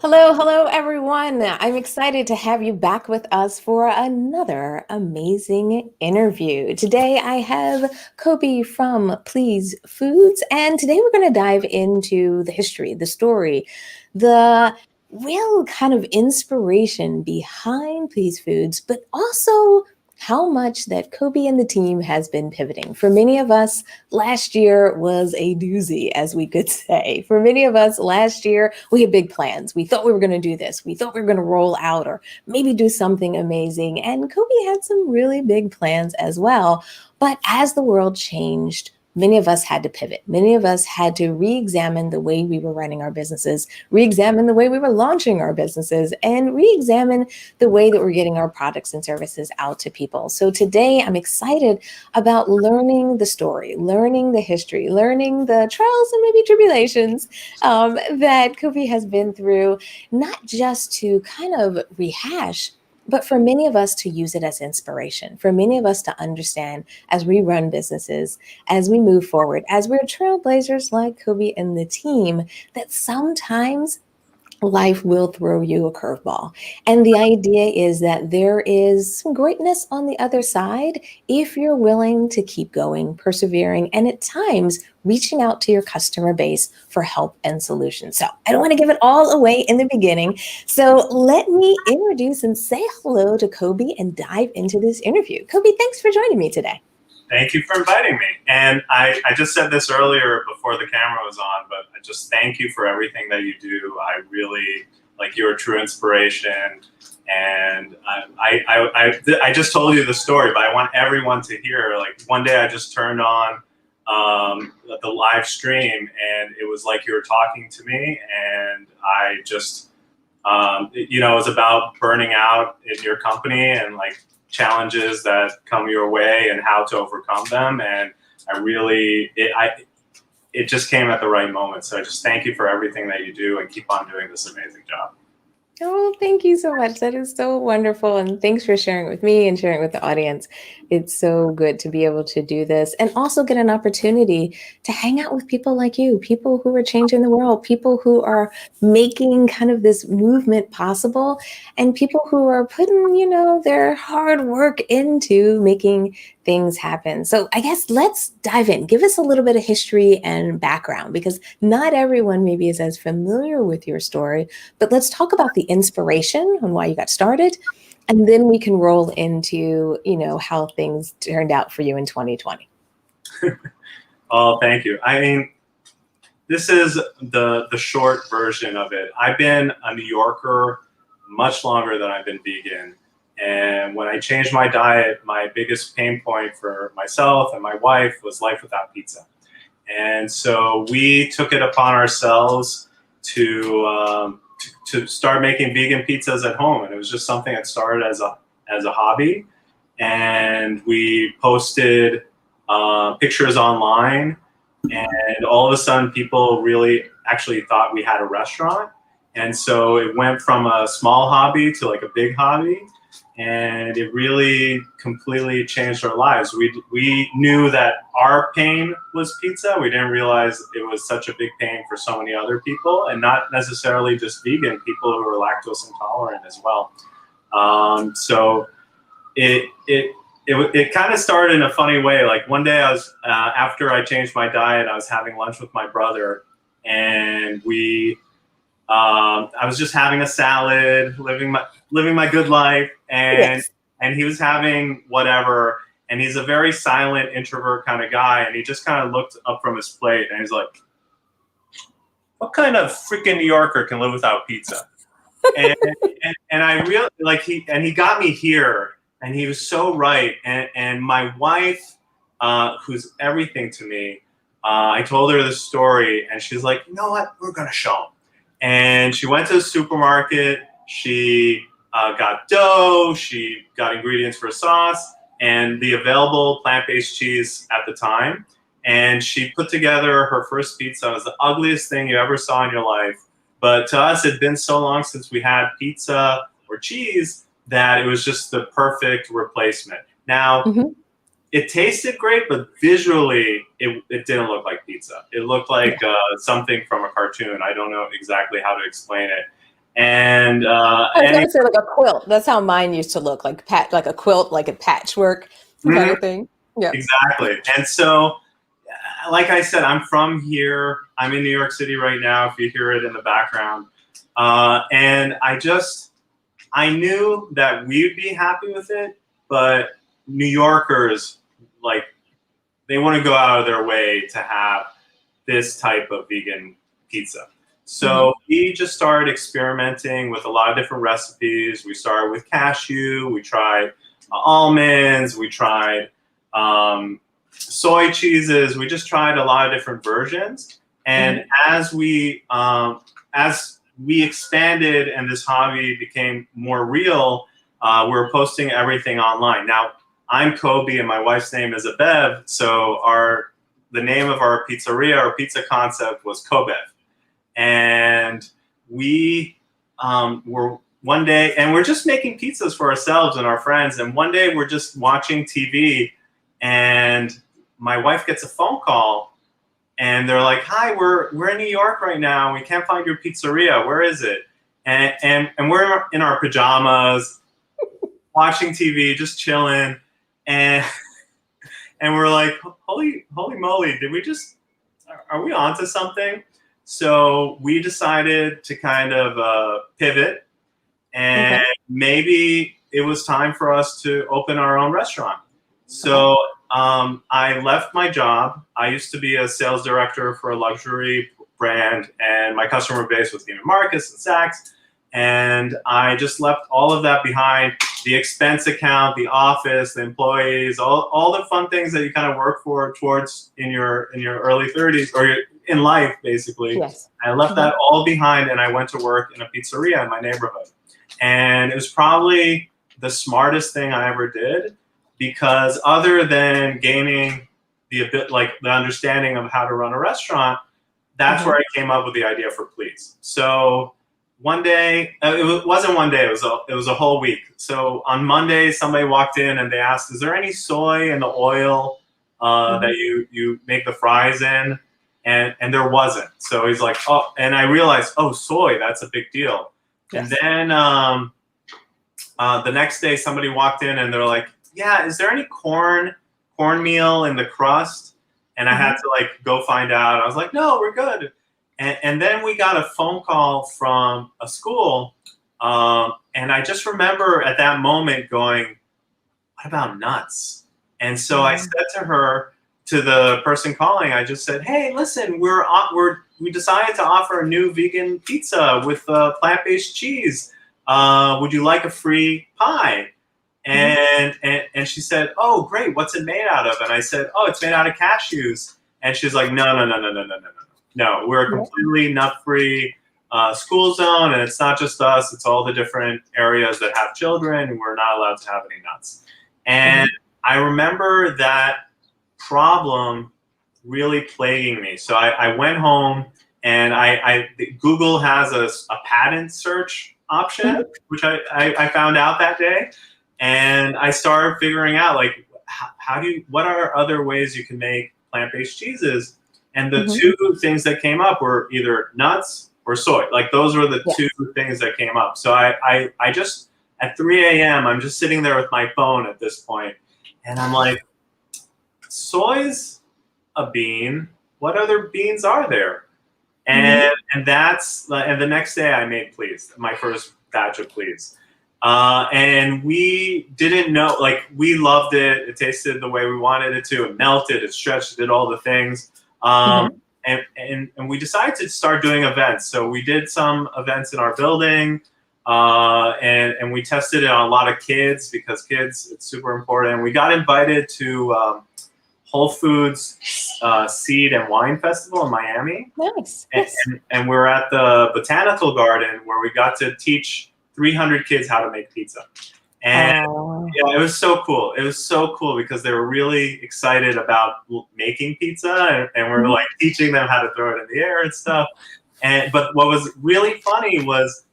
Hello, hello, everyone. I'm excited to have you back with us for another amazing interview. Today, I have Kobi from Please Foods, and today we're going to dive into the history, the story, the real kind of inspiration behind Please Foods, but also how much that Kobe and the team has been pivoting. For many of us, last year was a doozy, as we could say. For many of us, last year, we had big plans. We thought we were going to do this. We thought we were going to roll out or maybe do something amazing. And Kobe had some really big plans as well. But as the world changed, many of us had to pivot. Many of us had to re examine the way we were running our businesses, re examine the way we were launching our businesses, and re examine the way that we're getting our products and services out to people. So today, I'm excited about learning the story, learning the history, learning the trials and maybe tribulations that Kobe has been through, not just to kind of rehash, but for many of us to use it as inspiration, for many of us to understand as we run businesses, as we move forward, as we're trailblazers like Kobe and the team, that sometimes life will throw you a curveball. And the idea is that there is some greatness on the other side if you're willing to keep going, persevering, and at times reaching out to your customer base for help and solutions. So I don't want to give it all away in the beginning. So let me introduce and say hello to Kobe and dive into this interview. Kobe, thanks for joining me today. Thank you for inviting me. And I just said this earlier before the camera was on, but I just thank you for everything that you do. I really, like, you're a true inspiration. And I just told you the story, but I want everyone to hear. Like, one day I just turned on the live stream, and it was like you were talking to me, and I just, it was about burning out in your company and, like, challenges that come your way and how to overcome them. And it just came at the right moment. So I just thank you for everything that you do and keep on doing this amazing job. Oh, thank you so much. That is so wonderful. And thanks for sharing with me and sharing with the audience. It's so good to be able to do this and also get an opportunity to hang out with people like you, people who are changing the world, people who are making kind of this movement possible, and people who are putting, their hard work into making things happen. So I guess let's dive in. Give us a little bit of history and background because not everyone maybe is as familiar with your story. But let's talk about the inspiration on why you got started, and then we can roll into, how things turned out for you in 2020. Oh, thank you. I mean, this is the short version of it. I've been a New Yorker much longer than I've been vegan. And when I changed my diet, my biggest pain point for myself and my wife was life without pizza. And so we took it upon ourselves to start making vegan pizzas at home. And it was just something that started as a hobby. And we posted pictures online, and all of a sudden people really actually thought we had a restaurant. And so it went from a small hobby to like a big hobby. And it really completely changed our lives. We knew that our pain was pizza. We didn't realize it was such a big pain for so many other people, and not necessarily just vegan, people who are lactose intolerant as well. So it kind of started in a funny way. Like, one day I was, after I changed my diet, I was having lunch with my brother, and I was just having a salad, living my good life, and Yes. and he was having whatever, and he's a very silent introvert kind of guy, and he just kind of looked up from his plate, and he's like, "What kind of freaking New Yorker can live without pizza?" and I really, like, he got me here, and he was so right. And my wife, who's everything to me, I told her this story, and she's like, "You know what? We're gonna show him." And she went to the supermarket. She got dough. She got ingredients for a sauce and the available plant-based cheese at the time. And she put together her first pizza. It was the ugliest thing you ever saw in your life. But to us, it'd been so long since we had pizza or cheese that it was just the perfect replacement. Now, Mhm. it tasted great, but visually, it didn't look like pizza. It looked like something from a cartoon. I don't know exactly how to explain it. And I was gonna say like a quilt. That's how mine used to look, like like a quilt, like a patchwork kind of thing. Yeah. exactly. And so, like I said, I'm from here. I'm in New York City right now, if you hear it in the background. And I knew that we'd be happy with it, but New Yorkers, like, they want to go out of their way to have this type of vegan pizza. So we just started experimenting with a lot of different recipes. We started with cashew. We tried almonds. We tried soy cheeses. We just tried a lot of different versions. And as we expanded and this hobby became more real, we were posting everything online. Now, I'm Kobi and my wife's name is Abev, so the name of our pizzeria, our pizza concept was Kobev. And we were one day, and we're just making pizzas for ourselves and our friends, and one day we're just watching TV, and my wife gets a phone call, and they're like, "Hi, we're in New York right now. We can't find your pizzeria. Where is it?" And we're in our pajamas, watching TV, just chilling, and we're like, "Holy moly! Are we onto something?" So we decided to kind of pivot, and maybe it was time for us to open our own restaurant. So I left my job. I used to be a sales director for a luxury brand, and my customer base was Neiman Marcus and Saks. And I just left all of that behind, the expense account, the office, the employees, all the fun things that you kind of work towards in your early 30s or in life, basically. Yes. I left that all behind, and I went to work in a pizzeria in my neighborhood. And it was probably the smartest thing I ever did, because other than gaining the understanding of how to run a restaurant, that's where I came up with the idea for Pleese. So one day, it wasn't one day, it was a whole week. So on Monday, somebody walked in and they asked, "Is there any soy in the oil that you make the fries in?" And there wasn't. So he's like, "Oh," and I realized, oh, soy, that's a big deal. Yes. And then the next day, somebody walked in and they're like, "Yeah, is there any cornmeal in the crust?" And I had to like go find out. I was like, "No, we're good." And then we got a phone call from a school, and I just remember at that moment going, "What about nuts?" And so I said to the person calling, I just said, "Hey, listen, we decided to offer a new vegan pizza with plant-based cheese. Would you like a free pie?" And she said, "Oh, great. What's it made out of?" And I said, "Oh, it's made out of cashews." And she's like, "No. No, we're a completely nut-free school zone, and it's not just us. It's all the different areas that have children, and we're not allowed to have any nuts." And I remember that problem really plaguing me. So I went home, and Google has a patent search option, which I found out that day. And I started figuring out, like, what are other ways you can make plant-based cheeses? And the two things that came up were either nuts or soy. Like, those were the two things that came up. So I just, at 3 a.m., I'm just sitting there with my phone at this point, and I'm like, soy's a bean. What other beans are there? And and the next day I made Pleese, my first batch of Pleese. And we didn't know, like, we loved it. It tasted the way we wanted it to. It melted, it stretched, it did all the things. And we decided to start doing events. So we did some events in our building, and we tested it on a lot of kids, because kids, it's super important. We got invited to Whole Foods Seed and Wine Festival in Miami. Nice. And we were at the Botanical Garden, where we got to teach 300 kids how to make pizza. And yeah, it was so cool. It was so cool because they were really excited about making pizza, and we're like teaching them how to throw it in the air and stuff. But what was really funny was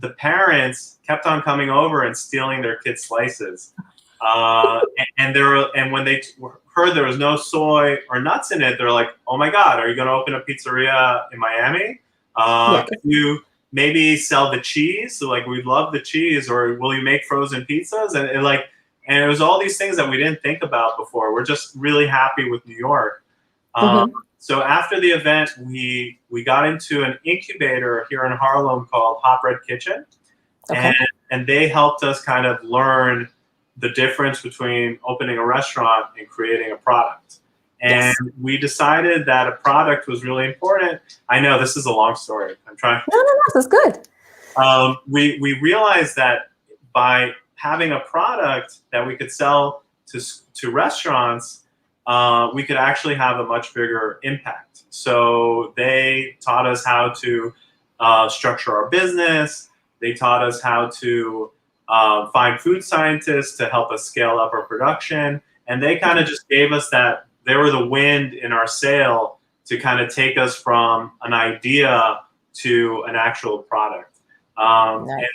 the parents kept on coming over and stealing their kids' slices. And when they heard there was no soy or nuts in it, they're like, "Oh my God, are you going to open a pizzeria in Miami? maybe sell the cheese? So like, we love the cheese. Or will you make frozen pizzas? And it was all these things that we didn't think about before. We're just really happy with New York. Mm-hmm. So after the event, we got into an incubator here in Harlem called Hot Bread Kitchen. Okay. And they helped us kind of learn the difference between opening a restaurant and creating a product. And Yes. we decided that a product was really important. I know this is a long story. I'm trying. No, this is good. We realized that by having a product that we could sell to restaurants, we could actually have a much bigger impact. So they taught us how to structure our business. They taught us how to find food scientists to help us scale up our production. And they kind of just gave us that, they were the wind in our sail to kind of take us from an idea to an actual product. Nice.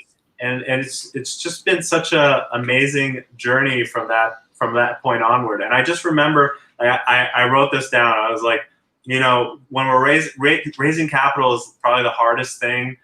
And it's just been such a amazing journey from that point onward. And I just remember, I wrote this down. I was like, when we're raising capital is probably the hardest thing.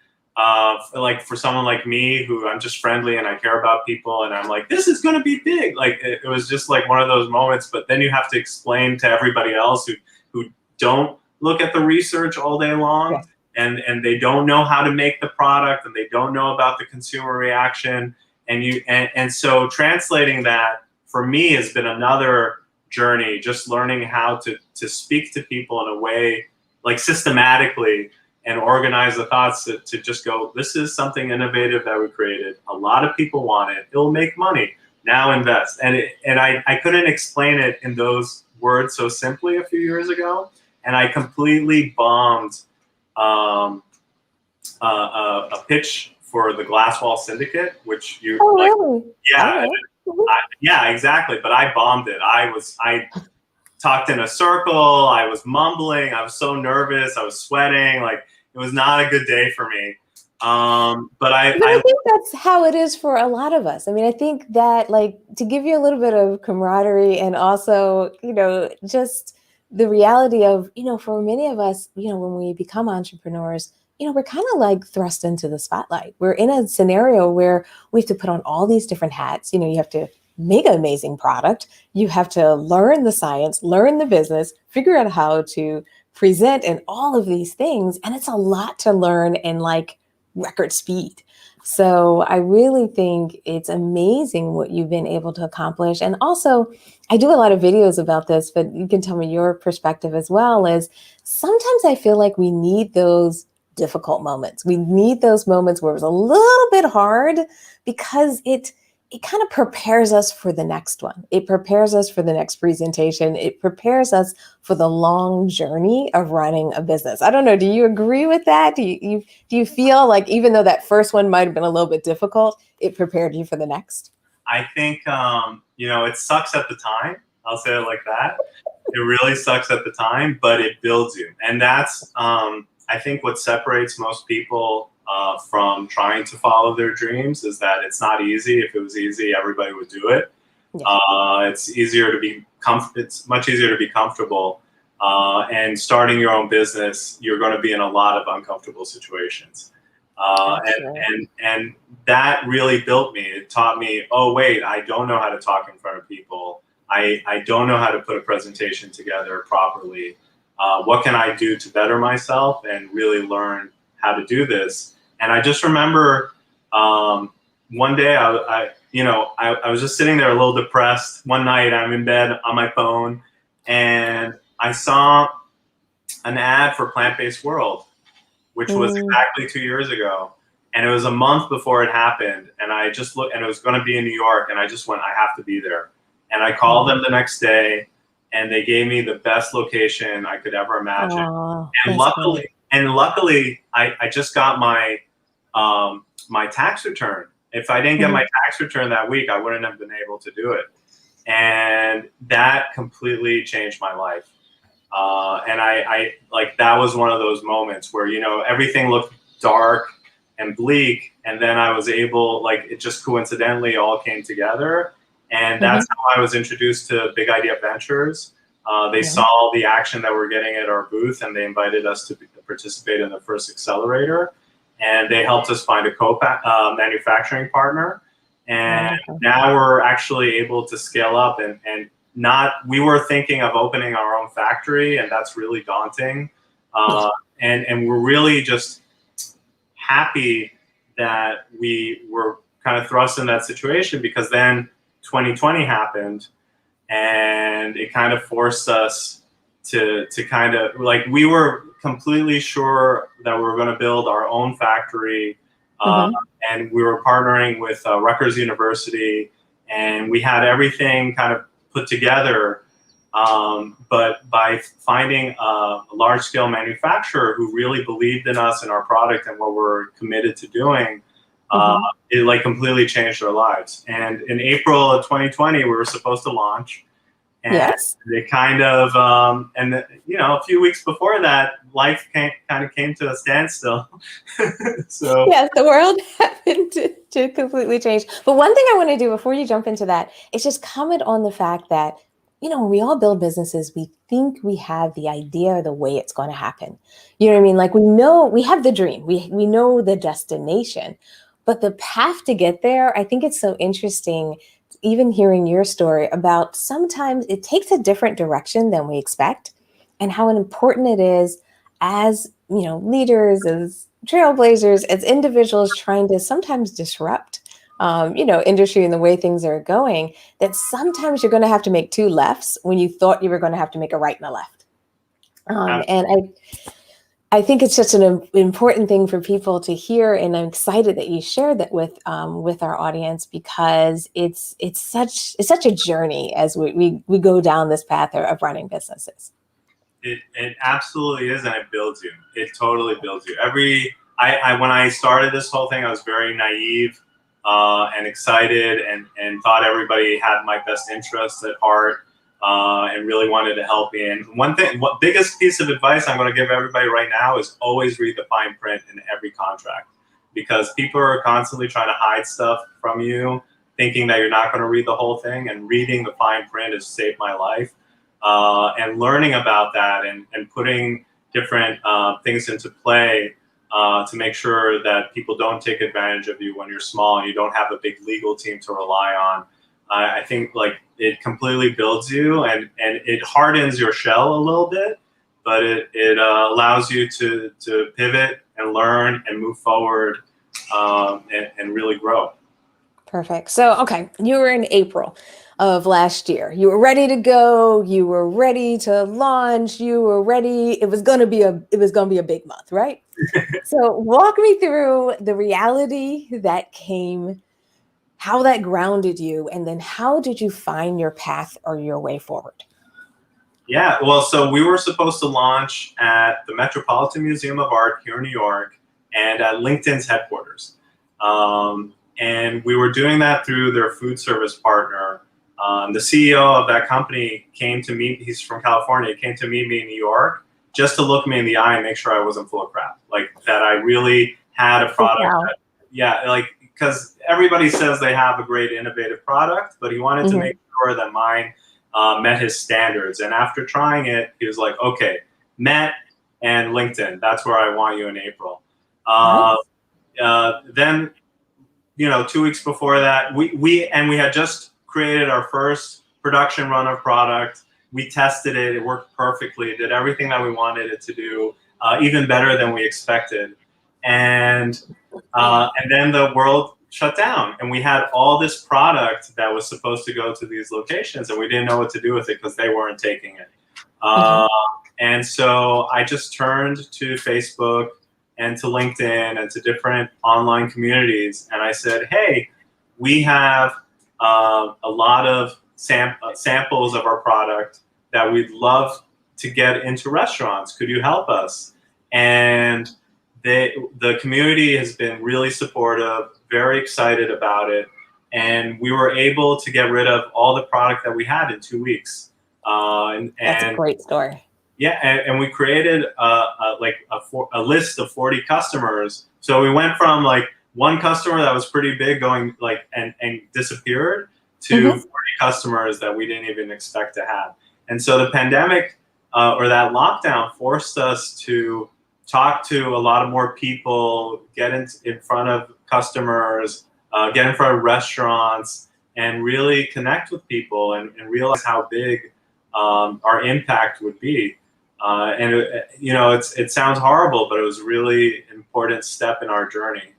Like for someone like me, who I'm just friendly and I care about people, and I'm like, this is going to be big. Like it was just like one of those moments. But then you have to explain to everybody else who don't look at the research all day long. Yeah. And they don't know how to make the product, and they don't know about the consumer reaction. And so translating that for me has been another journey, just learning how to speak to people in a way, like systematically, and organize the thoughts to just go, this is something innovative that we created. A lot of people want it. It'll make money. Now invest. And I couldn't explain it in those words so simply a few years ago. And I completely bombed a pitch for the Glasswall Syndicate, which you Really? yeah, Oh. yeah, exactly. But I bombed it. I talked in a circle. I was mumbling. I was so nervous. I was sweating. Like it was not a good day for me. But I think that's how it is for a lot of us. I mean, I think that, like, to give you a little bit of camaraderie, and also, just the reality of, for many of us, when we become entrepreneurs, we're kind of like thrust into the spotlight. We're in a scenario where we have to put on all these different hats. You have to make an amazing product. You have to learn the science, learn the business, figure out how to present, and all of these things. And it's a lot to learn in like record speed. So I really think it's amazing what you've been able to accomplish. And also, I do a lot of videos about this, but you can tell me your perspective as well. Is sometimes I feel like we need those difficult moments. We need those moments where it's a little bit hard, because it kind of prepares us for the next one. It prepares us for the next presentation. It prepares us for the long journey of running a business. I don't know. Do you agree with that? Do you feel like, even though that first one might have been a little bit difficult, it prepared you for the next? I think it sucks at the time. I'll say it like that. It really sucks at the time, but it builds you, and that's I think what separates most people from trying to follow their dreams is that it's not easy. If it was easy, everybody would do it. Yeah. It's much easier to be comfortable. And starting your own business, you're going to be in a lot of uncomfortable situations. And that really built me. It taught me, oh wait, I don't know how to talk in front of people. I don't know how to put a presentation together properly. What can I do to better myself and really learn how to do this? And I just remember one day I was just sitting there a little depressed. One night I'm in bed on my phone, and I saw an ad for Plant-Based World, which was exactly 2 years ago. And it was a month before it happened. And I just looked, and it was going to be in New York. And I just went, I have to be there. And I called them the next day, and they gave me the best location I could ever imagine. And luckily, I just got my my tax return. If I didn't get my tax return that week, I wouldn't have been able to do it. And that completely changed my life. And I like, that was one of those moments where, everything looked dark and bleak. And then I was able, like, it just coincidentally all came together. And that's how I was introduced to Big Idea Ventures. They saw the action that we're getting at our booth, and they invited us to participate in the first accelerator. and they helped us find a manufacturing partner. And Wonderful. now we're actually able to scale up and not, we were thinking of opening our own factory, and that's really daunting. And we're really just happy that we were kind of thrust in that situation, because then 2020 happened, and it kind of forced us to kind of, like, we were completely sure that we were going to build our own factory, and we were partnering with Rutgers University, and we had everything kind of put together. But by finding a large-scale manufacturer who really believed in us and our product and what we're committed to doing, it like completely changed our lives. And in April of 2020, we were supposed to launch, and it kind of, you know, a few weeks before that, life kind of came to a standstill. So yes, the world happened to completely change. But one thing I want to do before you jump into that is just comment on the fact that, you know, when we all build businesses, we think we have the idea or the way it's going to happen. You know what I mean? Like, we know we have the dream, we know the destination, but the path to get there, I think it's so interesting, even hearing your story about sometimes it takes a different direction than we expect, and how important it is as, you know, leaders, as trailblazers, as individuals trying to sometimes disrupt, you know, industry and the way things are going, that sometimes you're going to have to make two lefts when you thought you were going to have to make a right and a left. And I think it's just an important thing for people to hear, and I'm excited that you shared that with our audience, because it's such a journey as we go down this path of running businesses. It absolutely is, and it builds you. It totally builds you. When I started this whole thing, I was very naive and excited, and thought everybody had my best interests at heart, and really wanted to help me. And what biggest piece of advice I'm going to give everybody right now is always read the fine print in every contract, because people are constantly trying to hide stuff from you, thinking that you're not going to read the whole thing. And reading the fine print has saved my life. And learning about that, and putting different things into play to make sure that people don't take advantage of you when you're small and you don't have a big legal team to rely on. I think, like, it completely builds you, and it hardens your shell a little bit, but it allows you to pivot and learn and move forward, and really grow. Perfect. So, okay, you were in April of last year. You were ready to go. You were ready to launch. You were ready. It was going to be a big month, right? So, walk me through the reality that came, how that grounded you, and then how did you find your path or your way forward? Yeah, well, so we were supposed to launch at the Metropolitan Museum of Art here in New York, and at LinkedIn's headquarters. And we were doing that through their food service partner. The CEO of that company came to meet, he's from California, came to meet me in New York just to look me in the eye and make sure I wasn't full of crap. Like, that I really had a product. Wow. That, yeah, like, because everybody says they have a great innovative product, but he wanted to make sure that mine met his standards. And after trying it, he was like, okay, Met and LinkedIn, that's where I want you in April. Then, you know, 2 weeks before that, we had just created our first production run of product. We tested it. It worked perfectly. It did everything that we wanted it to do, even better than we expected. And then the world shut down, and we had all this product that was supposed to go to these locations, and we didn't know what to do with it because they weren't taking it. And so I just turned to Facebook and to LinkedIn and to different online communities, and I said, hey, we have a lot of samples of our product that we'd love to get into restaurants. Could you help us? And the community has been really supportive, very excited about it, and we were able to get rid of all the product that we had in 2 weeks. That's a great story. Yeah, and we created a list of 40 customers. So we went from like one customer that was pretty big going like and disappeared to 40 customers that we didn't even expect to have. And so the pandemic or that lockdown forced us to talk to a lot of more people, get in front of customers, get in front of restaurants, and really connect with people and realize how big our impact would be. It sounds horrible, but it was really an important step in our journey,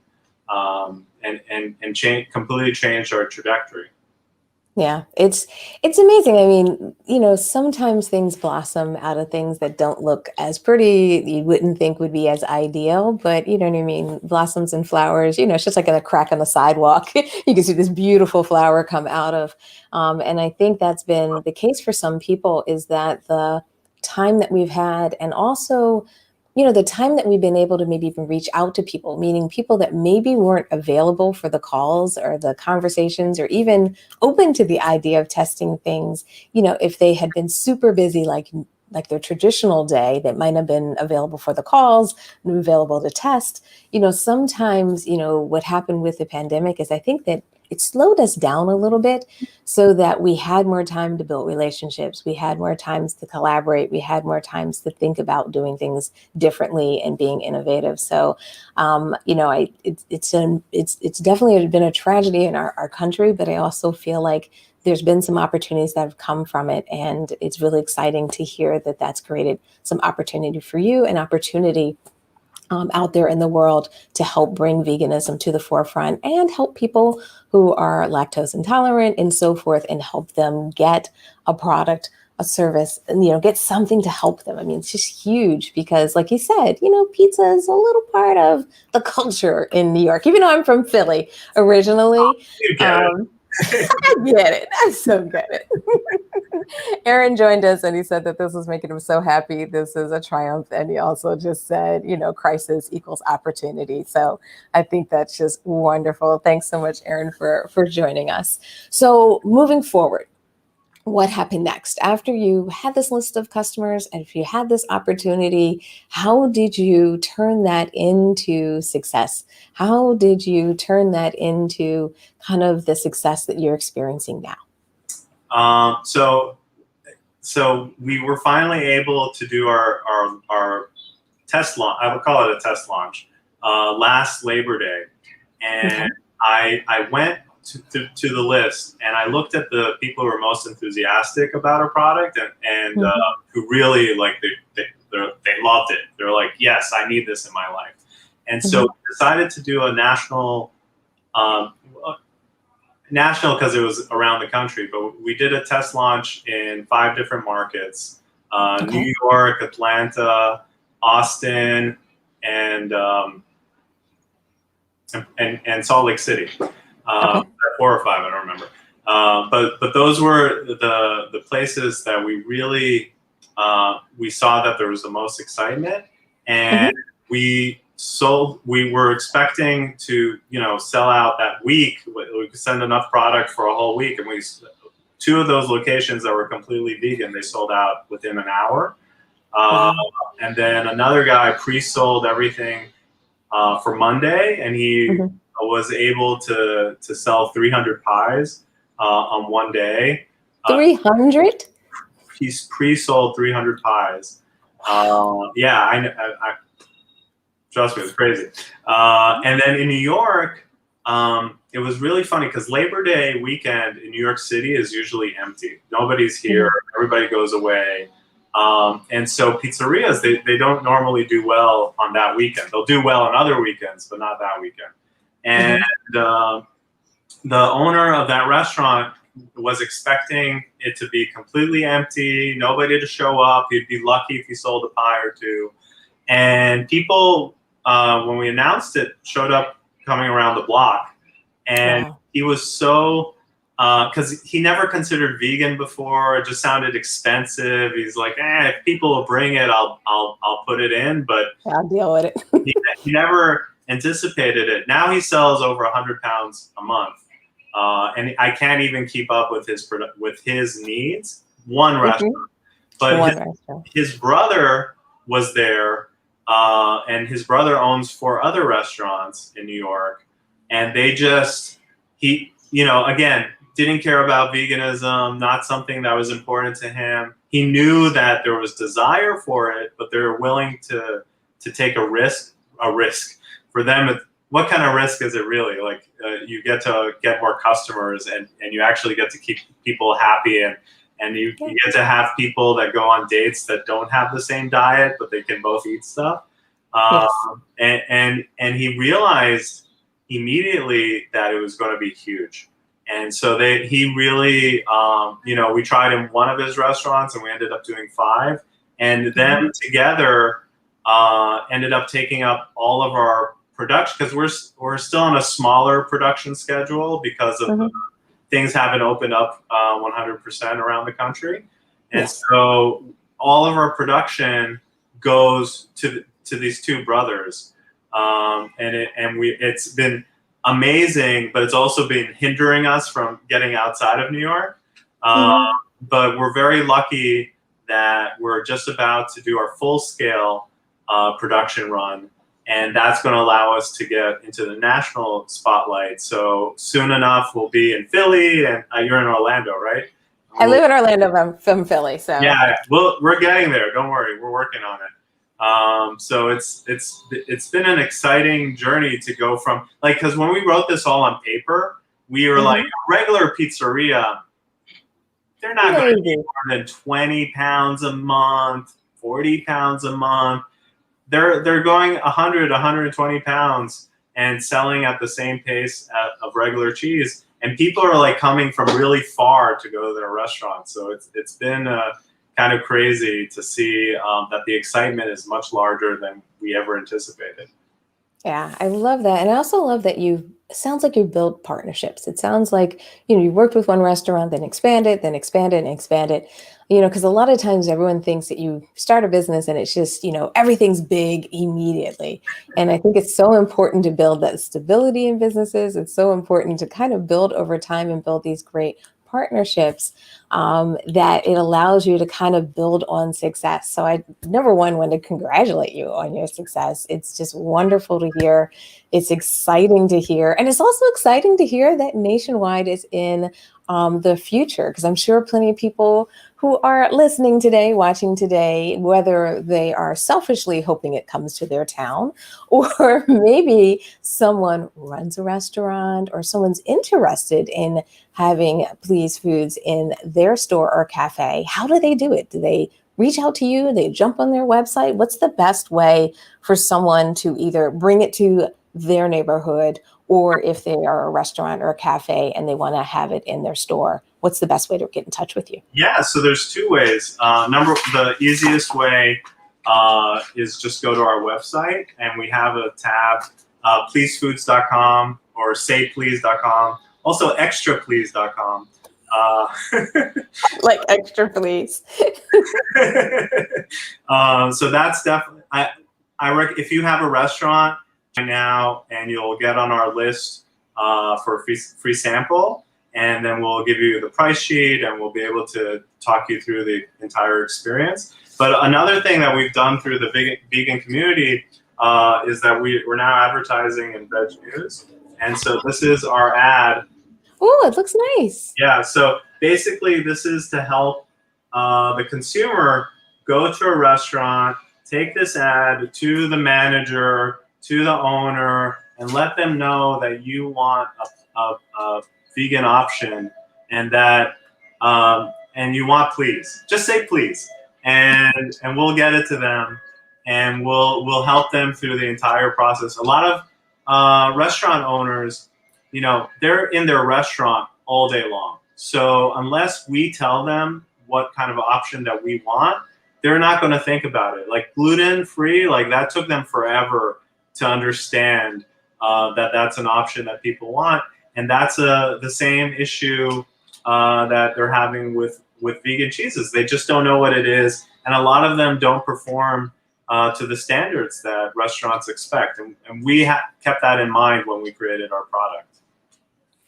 and completely changed our trajectory. Yeah, it's amazing. I mean, sometimes things blossom out of things that don't look as pretty, you wouldn't think would be as ideal, but you know what I mean? Blossoms and flowers, it's just like a crack on the sidewalk. You can see this beautiful flower come out of. And I think that's been the case for some people, is that the time that we've had, and also the time that we've been able to maybe even reach out to people, meaning people that maybe weren't available for the calls or the conversations, or even open to the idea of testing things, if they had been super busy, like their traditional day, that might have been available for the calls, available to test. Sometimes, what happened with the pandemic is, I think that it slowed us down a little bit, so that we had more time to build relationships. We had more times to collaborate. We had more times to think about doing things differently and being innovative. So, it's definitely been a tragedy in our country, but I also feel like there's been some opportunities that have come from it. And it's really exciting to hear that that's created some opportunity for you, and opportunity out there in the world to help bring veganism to the forefront, and help people who are lactose intolerant and so forth, and help them get a product, a service, and get something to help them. I mean, it's just huge, because like you said, pizza is a little part of the culture in New York, even though I'm from Philly originally. You get it. I get it. I so get it. Aaron joined us, and he said that this was making him so happy. This is a triumph. And he also just said, crisis equals opportunity. So I think that's just wonderful. Thanks so much, Aaron, for joining us. So moving forward, what happened next after you had this list of customers, and if you had this opportunity, how did you turn that into success? How did you turn that into kind of the success that you're experiencing now? So we were finally able to do our test launch. I would call it a test launch last Labor Day, and I went to the list, and I looked at the people who were most enthusiastic about our product, and who really they loved it. They're like, yes, I need this in my life. And so we decided to do a national because it was around the country, but we did a test launch in 5 different markets: New York, Atlanta, Austin, and Salt Lake City. 4 or 5, I don't remember. But those were the places that we really we saw that there was the most excitement, and we were expecting to sell out that week. We could send enough product for a whole week, and 2 of those locations that were completely vegan, they sold out within an hour. And then another guy pre-sold everything for Monday, and he was able to sell 300 pies on one day. 300? He's pre-sold 300 pies. Yeah, I trust me, it's crazy. And then in New York, it was really funny because Labor Day weekend in New York City is usually empty. Nobody's here. Everybody goes away. And so pizzerias, they don't normally do well on that weekend. They'll do well on other weekends, but not that weekend. And the owner of that restaurant was expecting it to be completely empty, nobody to show up. He'd be lucky if he sold a pie or 2. And people, when we announced it, showed up coming around the block. And he was so, because he never considered vegan before. It just sounded expensive. He's like, if people will bring it, I'll put it in. But I'll deal with it. he never anticipated it. Now he sells over 100 pounds a month. And I can't even keep up with his needs. One restaurant. But his brother was there, and his brother owns 4 other restaurants in New York. And they again, didn't care about veganism, not something that was important to him. He knew that there was desire for it, but they were willing to to take a risk. For them, what kind of risk is it really? Like you get to get more customers, and you actually get to keep people happy, and you get to have people that go on dates that don't have the same diet, but they can both eat stuff. Yes. And he realized immediately that it was going to be huge. And so he really, we tried in one of his restaurants, and we ended up doing 5. And them together ended up taking up all of our production, because we're still on a smaller production schedule because of the things haven't opened up 100% around the country. And so all of our production goes to these 2 brothers. It's been amazing, but it's also been hindering us from getting outside of New York. But we're very lucky that we're just about to do our full scale production run. And that's going to allow us to get into the national spotlight. So soon enough, we'll be in Philly, and you're in Orlando, right? I live in Orlando. I'm from Philly, so yeah, we're getting there. Don't worry, we're working on it. So it's been an exciting journey to go from, like, because when we wrote this all on paper, we were like, a regular pizzeria, they're not going to eat more than 20 pounds a month, 40 pounds a month. They're going 100, 120 pounds and selling at the same pace of regular cheese. And people are like coming from really far to go to their restaurants. So it's been kind of crazy to see that the excitement is much larger than we ever anticipated. Yeah, I love that. And I also love that it sounds like you build partnerships. It sounds like, you worked with one restaurant, then expand it, and expand it. Because a lot of times everyone thinks that you start a business and it's just, everything's big immediately. And I think it's so important to build that stability in businesses. It's so important to kind of build over time and build these great partnerships that it allows you to kind of build on success. So I, number one, want to congratulate you on your success. It's just wonderful to hear. It's exciting to hear. And it's also exciting to hear that Nationwide is in the future, because I'm sure plenty of people who are listening today, watching today, whether they are selfishly hoping it comes to their town, or maybe someone runs a restaurant, or someone's interested in having Pleese Foods in their store or cafe. How do they do it? Do they reach out to you? They jump on their website? What's the best way for someone to either bring it to their neighborhood, or if they are a restaurant or a cafe and they want to have it in their store? What's the best way to get in touch with you? Yeah, so there's 2 ways. The easiest way is just go to our website, and we have a tab, pleasefoods.com or sayplease.com, also extraplease.com. Like extra please. So that's definitely, if you have a restaurant right now, and you'll get on our list for a free sample, and then we'll give you the price sheet, and we'll be able to talk you through the entire experience. But another thing that we've done through the vegan community is that we're now advertising in Veg News. And so this is our ad. Oh, it looks nice. Yeah, so basically this is to help the consumer go to a restaurant, take this ad to the manager, to the owner, and let them know that you want a vegan option, and that and you want Pleese. Just say Pleese, and we'll get it to them, and we'll help them through the entire process. A lot of restaurant owners, they're in their restaurant all day long. So unless we tell them what kind of option that we want, they're not going to think about it. Like gluten-free, like that took them forever to understand that that's an option that people want. And that's the same issue that they're having with vegan cheeses. They just don't know what it is. And a lot of them don't perform to the standards that restaurants expect. And we kept that in mind when we created our product.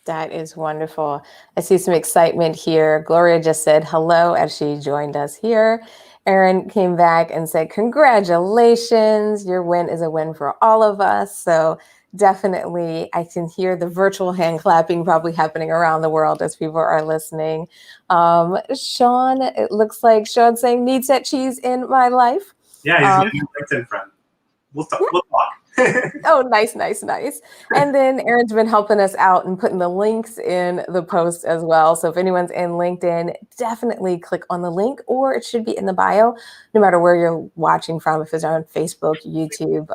That is wonderful. I see some excitement here. Gloria just said hello as she joined us here. Erin came back and said, congratulations. Your win is a win for all of us. So definitely, I can hear the virtual hand clapping probably happening around the world as people are listening. Sean, it looks like Sean's saying, need set cheese in my life. Yeah, he's a LinkedIn friend. we'll talk. Oh, nice, nice, nice. And then Erin's been helping us out and putting the links in the post as well. So if anyone's in LinkedIn, definitely click on the link, or it should be in the bio, no matter where you're watching from, if it's on Facebook, YouTube.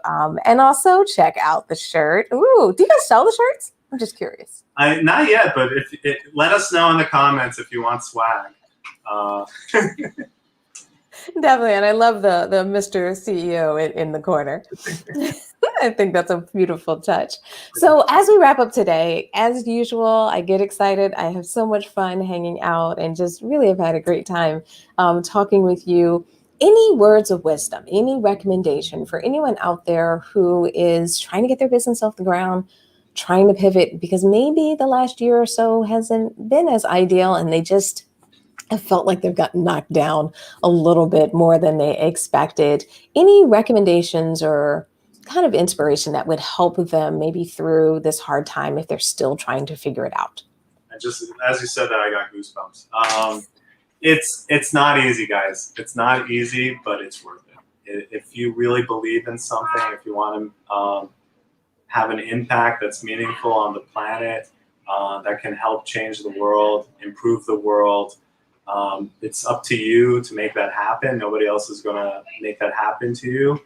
And also check out the shirt. Ooh, do you guys sell the shirts? I'm just curious. Not yet, but let us know in the comments if you want swag. Definitely. And I love the Mr. CEO in the corner. I think that's a beautiful touch. So as we wrap up today, as usual, I get excited. I have so much fun hanging out and just really have had a great time talking with you. Any words of wisdom, any recommendation for anyone out there who is trying to get their business off the ground, trying to pivot because maybe the last year or so hasn't been as ideal and they just have felt like they've gotten knocked down a little bit more than they expected? Any recommendations or kind of inspiration that would help them maybe through this hard time if they're still trying to figure it out? And just as you said that, I got goosebumps. It's not easy, guys. It's not easy, but it's worth it. If you really believe in something, if you want to have an impact that's meaningful on the planet, that can help change the world, improve the world, it's up to you to make that happen. Nobody else is going to make that happen to you,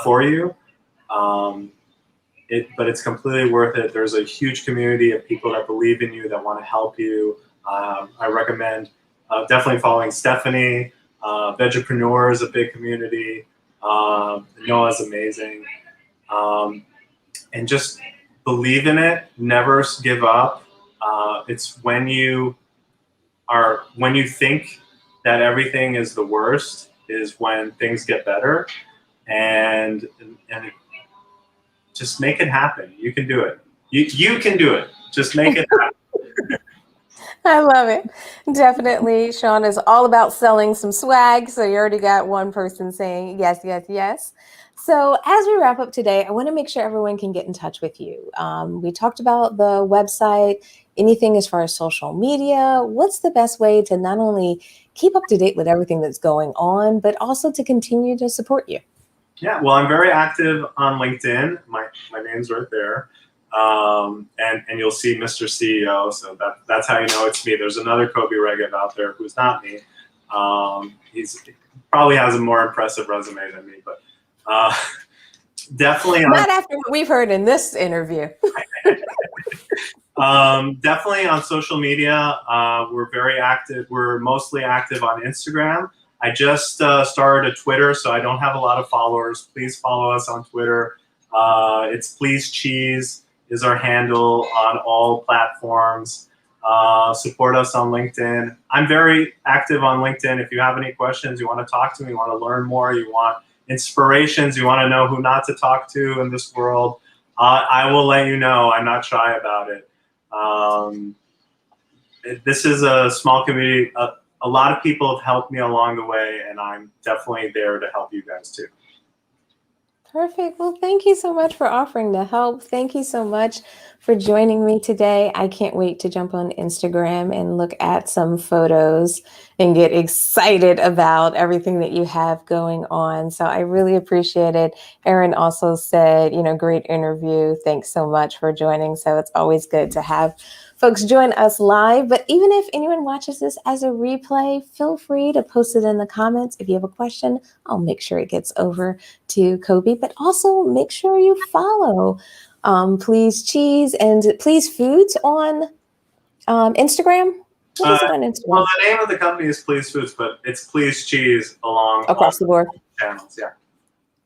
for you. But it's completely worth it. There's a huge community of people that believe in you, that want to help you. I recommend definitely following Stephanie. Vegapreneur is a big community. Noah's amazing. And just believe in it. Never give up. It's when you think that everything is the worst is when things get better, and just make it happen. You can do it. You can do it. Just make it happen. I love it. Definitely. Sean is all about selling some swag. So you already got one person saying yes, yes, yes. So as we wrap up today, I want to make sure everyone can get in touch with you. We talked about the website, anything as far as social media. What's the best way to not only keep up to date with everything that's going on, but also to continue to support you? Yeah, well, I'm very active on LinkedIn. My name's right there. And you'll see Mr. CEO, so that's how you know it's me. There's another Kobi Regev out there who's not me. He's probably has a more impressive resume than me, but definitely not after what we've heard in this interview. Definitely on social media. We're very active. We're mostly active on Instagram. I just started a Twitter, so I don't have a lot of followers. Please follow us on Twitter. It's Pleese Cheese is our handle on all platforms. Support us on LinkedIn. I'm very active on LinkedIn. If you have any questions, you want to talk to me, you want to learn more, you want inspirations, you want to know who not to talk to in this world, I will let you know. I'm not shy about it. This is a small community. A lot of people have helped me along the way, and I'm definitely there to help you guys too. Perfect. Well, thank you so much for offering to help. Thank you so much for joining me today. I can't wait to jump on Instagram and look at some photos and get excited about everything that you have going on. So I really appreciate it. Erin also said, great interview. Thanks so much for joining. So it's always good to have folks join us live. But even if anyone watches this as a replay, feel free to post it in the comments. If you have a question, I'll make sure it gets over to Kobi. But also make sure you follow Pleese Cheese and Pleese Foods on Instagram. What is it on Instagram? Well, the name of the company is Pleese Foods, but it's Pleese Cheese along across the board channels. Yeah.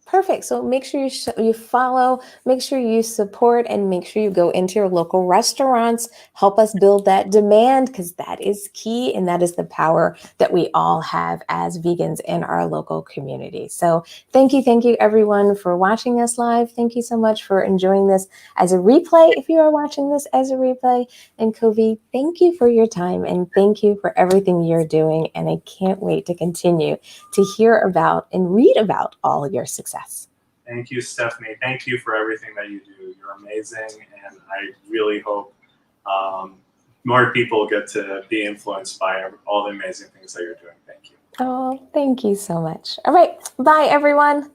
Perfect. So make sure you follow, make sure you support, and make sure you go into your local restaurants. Help us build that demand, because that is key, and that is the power that we all have as vegans in our local community. So thank you everyone for watching us live. Thank you so much for enjoying this as a replay if you are watching this as a replay. And Kobi, thank you for your time, and thank you for everything you're doing. And I can't wait to continue to hear about and read about all your success. Thank you, Stephanie. Thank you for everything that you do. You're amazing, and I really hope more people get to be influenced by all the amazing things that you're doing. Thank you. Oh, thank you so much. All right. Bye, everyone.